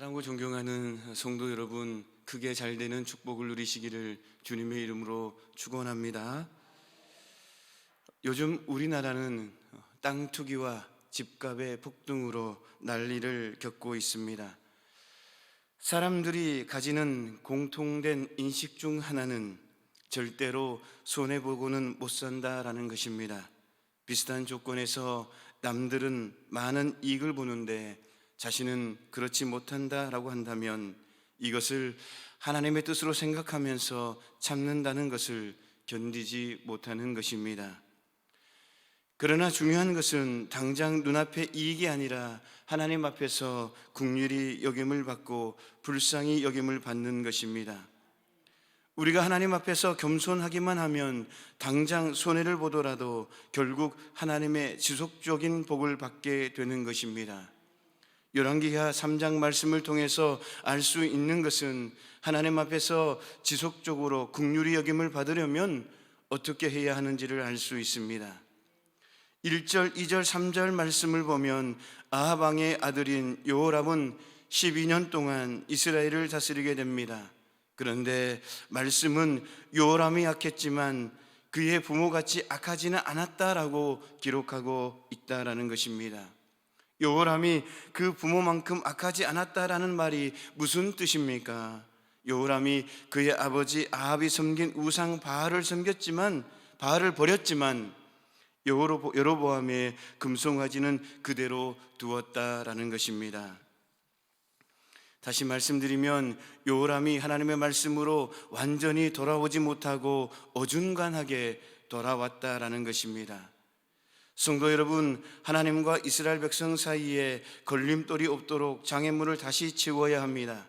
사랑하고 존경하는 성도 여러분, 크게 잘 되는 축복을 누리시기를 주님의 이름으로 축원합니다. 요즘 우리나라는 땅 투기와 집값의 폭등으로 난리를 겪고 있습니다. 사람들이 가지는 공통된 인식 중 하나는 절대로 손해보고는 못 산다라는 것입니다. 비슷한 조건에서 남들은 많은 이익을 보는데 자신은 그렇지 못한다라고 한다면 이것을 하나님의 뜻으로 생각하면서 참는다는 것을 견디지 못하는 것입니다. 그러나 중요한 것은 당장 눈앞의 이익이 아니라 하나님 앞에서 긍휼히 여김을 받고 불쌍히 여김을 받는 것입니다. 우리가 하나님 앞에서 겸손하기만 하면 당장 손해를 보더라도 결국 하나님의 지속적인 복을 받게 되는 것입니다. 열왕기하 3장 말씀을 통해서 알 수 있는 것은 하나님 앞에서 지속적으로 긍휼히 여김을 받으려면 어떻게 해야 하는지를 알 수 있습니다. 1절, 2절, 3절 말씀을 보면 아합 왕의 아들인 여호람은 12년 동안 이스라엘을 다스리게 됩니다. 그런데 말씀은 여호람이 악했지만 그의 부모같이 악하지는 않았다라고 기록하고 있다라는 것입니다. 여호람이 그 부모만큼 악하지 않았다라는 말이 무슨 뜻입니까? 여호람이 그의 아버지 아합이 섬긴 우상 바알을 버렸지만 여로보암의 금송아지는 그대로 두었다라는 것입니다. 다시 말씀드리면 여호람이 하나님의 말씀으로 완전히 돌아오지 못하고 어중간하게 돌아왔다라는 것입니다. 성도 여러분, 하나님과 이스라엘 백성 사이에 걸림돌이 없도록 장애물을 다시 치워야 합니다.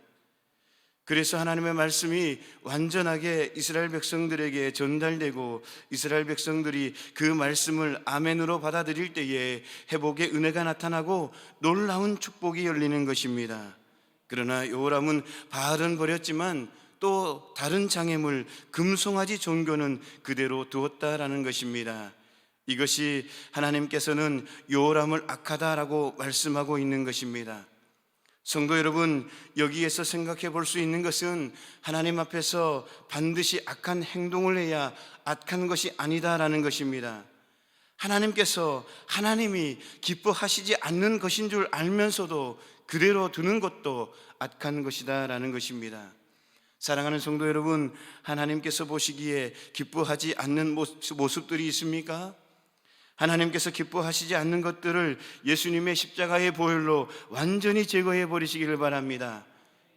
그래서 하나님의 말씀이 완전하게 이스라엘 백성들에게 전달되고 이스라엘 백성들이 그 말씀을 아멘으로 받아들일 때에 회복의 은혜가 나타나고 놀라운 축복이 열리는 것입니다. 그러나 여호람은 바알은 버렸지만 또 다른 장애물 금송아지 종교는 그대로 두었다라는 것입니다. 이것이 하나님께서는 여호람을 악하다라고 말씀하고 있는 것입니다. 성도 여러분, 여기에서 생각해 볼 수 있는 것은 하나님 앞에서 반드시 악한 행동을 해야 악한 것이 아니다라는 것입니다. 하나님께서 하나님이 기뻐하시지 않는 것인 줄 알면서도 그대로 두는 것도 악한 것이다라는 것입니다. 사랑하는 성도 여러분, 하나님께서 보시기에 기뻐하지 않는 모습들이 있습니까? 하나님께서 기뻐하시지 않는 것들을 예수님의 십자가의 보혈로 완전히 제거해 버리시기를 바랍니다.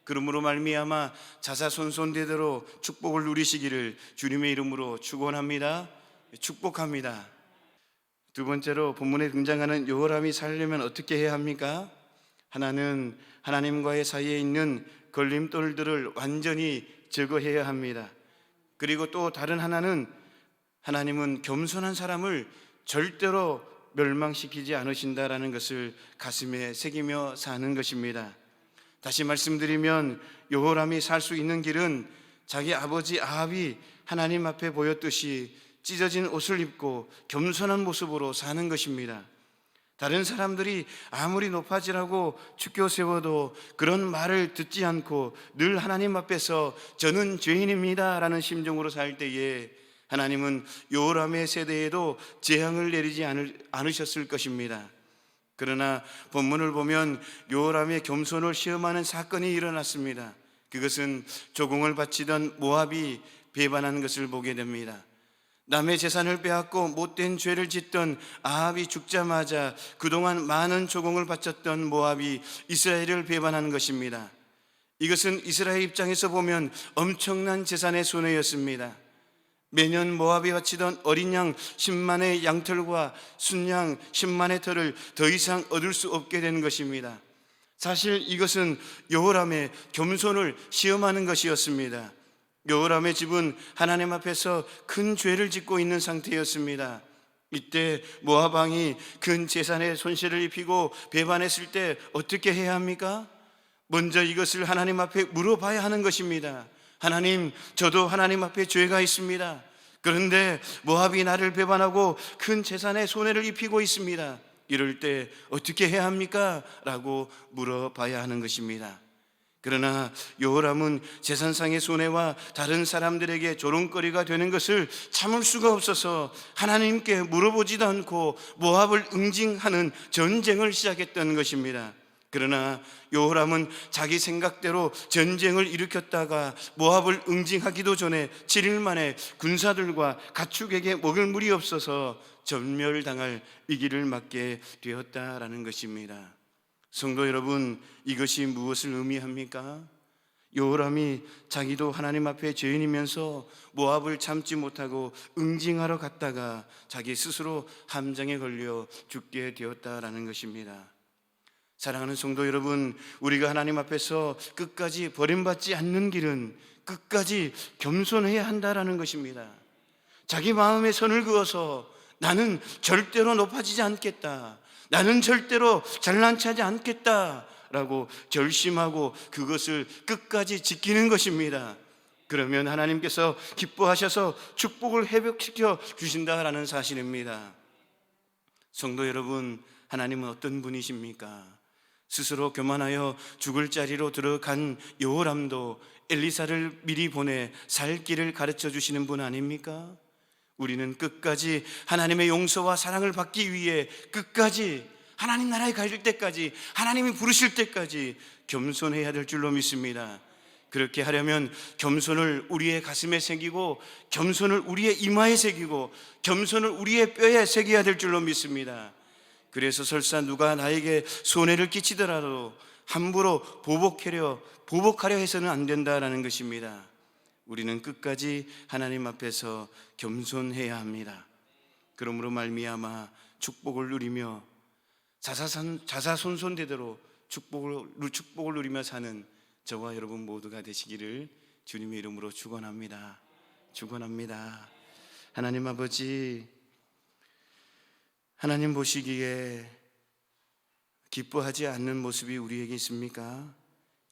그러므로 말미암아 자사손손대대로 축복을 누리시기를 주님의 이름으로 축원합니다. 축복합니다. 두 번째로 본문에 등장하는 여호람이 살려면 어떻게 해야 합니까? 하나는 하나님과의 사이에 있는 걸림돌들을 완전히 제거해야 합니다. 그리고 또 다른 하나는 하나님은 겸손한 사람을 절대로 멸망시키지 않으신다라는 것을 가슴에 새기며 사는 것입니다. 다시 말씀드리면 여호람이 살 수 있는 길은 자기 아버지 아합이 하나님 앞에 보였듯이 찢어진 옷을 입고 겸손한 모습으로 사는 것입니다. 다른 사람들이 아무리 높아지라고 축교 세워도 그런 말을 듣지 않고 늘 하나님 앞에서 저는 죄인입니다 라는 심정으로 살 때에 하나님은 여호람의 세대에도 재앙을 내리지 않으셨을 것입니다. 그러나 본문을 보면 여호람의 겸손을 시험하는 사건이 일어났습니다. 그것은 조공을 바치던 모압이 배반한 것을 보게 됩니다. 남의 재산을 빼앗고 못된 죄를 짓던 아합이 죽자마자 그동안 많은 조공을 바쳤던 모압이 이스라엘을 배반한 것입니다. 이것은 이스라엘 입장에서 보면 엄청난 재산의 손해였습니다. 매년 모압이 바치던 어린 양 10만의 양털과 순양 10만의 털을 더 이상 얻을 수 없게 된 것입니다. 사실 이것은 여호람의 겸손을 시험하는 것이었습니다. 여호람의 집은 하나님 앞에서 큰 죄를 짓고 있는 상태였습니다. 이때 모압 왕이 큰 재산의 손실을 입히고 배반했을 때 어떻게 해야 합니까? 먼저 이것을 하나님 앞에 물어봐야 하는 것입니다. 하나님, 저도 하나님 앞에 죄가 있습니다. 그런데 모압이 나를 배반하고 큰 재산에 손해를 입히고 있습니다. 이럴 때 어떻게 해야 합니까? 라고 물어봐야 하는 것입니다. 그러나 여호람은 재산상의 손해와 다른 사람들에게 조롱거리가 되는 것을 참을 수가 없어서 하나님께 물어보지도 않고 모압을 응징하는 전쟁을 시작했던 것입니다. 그러나 여호람은 자기 생각대로 전쟁을 일으켰다가 모압을 응징하기도 전에 7일 만에 군사들과 가축에게 먹을 물이 없어서 전멸당할 위기를 맞게 되었다라는 것입니다. 성도 여러분, 이것이 무엇을 의미합니까? 여호람이 자기도 하나님 앞에 죄인이면서 모압을 참지 못하고 응징하러 갔다가 자기 스스로 함정에 걸려 죽게 되었다라는 것입니다. 사랑하는 성도 여러분, 우리가 하나님 앞에서 끝까지 버림받지 않는 길은 끝까지 겸손해야 한다라는 것입니다. 자기 마음에 선을 그어서 나는 절대로 높아지지 않겠다, 나는 절대로 잘난 체하지 않겠다라고 결심하고 그것을 끝까지 지키는 것입니다. 그러면 하나님께서 기뻐하셔서 축복을 회복시켜 주신다라는 사실입니다. 성도 여러분, 하나님은 어떤 분이십니까? 스스로 교만하여 죽을 자리로 들어간 여호람도 엘리사를 미리 보내 살 길을 가르쳐 주시는 분 아닙니까? 우리는 끝까지 하나님의 용서와 사랑을 받기 위해 끝까지 하나님 나라에 갈 때까지, 하나님이 부르실 때까지 겸손해야 될 줄로 믿습니다. 그렇게 하려면 겸손을 우리의 가슴에 새기고, 겸손을 우리의 이마에 새기고, 겸손을 우리의 뼈에 새겨야 될 줄로 믿습니다. 그래서 설사 누가 나에게 손해를 끼치더라도 함부로 보복하려 해서는 안 된다라는 것입니다. 우리는 끝까지 하나님 앞에서 겸손해야 합니다. 그러므로 말미암아 축복을 누리며 자사손손대대로 축복을 누리며 사는 저와 여러분 모두가 되시기를 주님의 이름으로 축원합니다. 축원합니다. 하나님 아버지, 하나님 보시기에 기뻐하지 않는 모습이 우리에게 있습니까?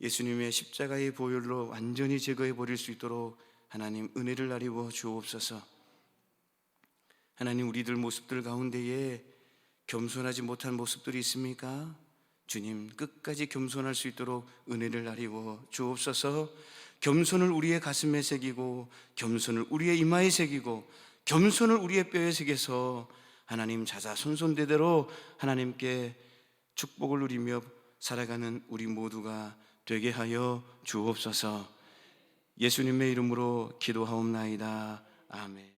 예수님의 십자가의 보혈로 완전히 제거해 버릴 수 있도록 하나님 은혜를 나리워 주옵소서. 하나님, 우리들 모습들 가운데에 겸손하지 못한 모습들이 있습니까? 주님, 끝까지 겸손할 수 있도록 은혜를 나리워 주옵소서. 겸손을 우리의 가슴에 새기고, 겸손을 우리의 이마에 새기고, 겸손을 우리의 뼈에 새겨서 하나님 자사손손대대로 하나님께 축복을 누리며 살아가는 우리 모두가 되게 하여 주옵소서. 예수님의 이름으로 기도하옵나이다. 아멘.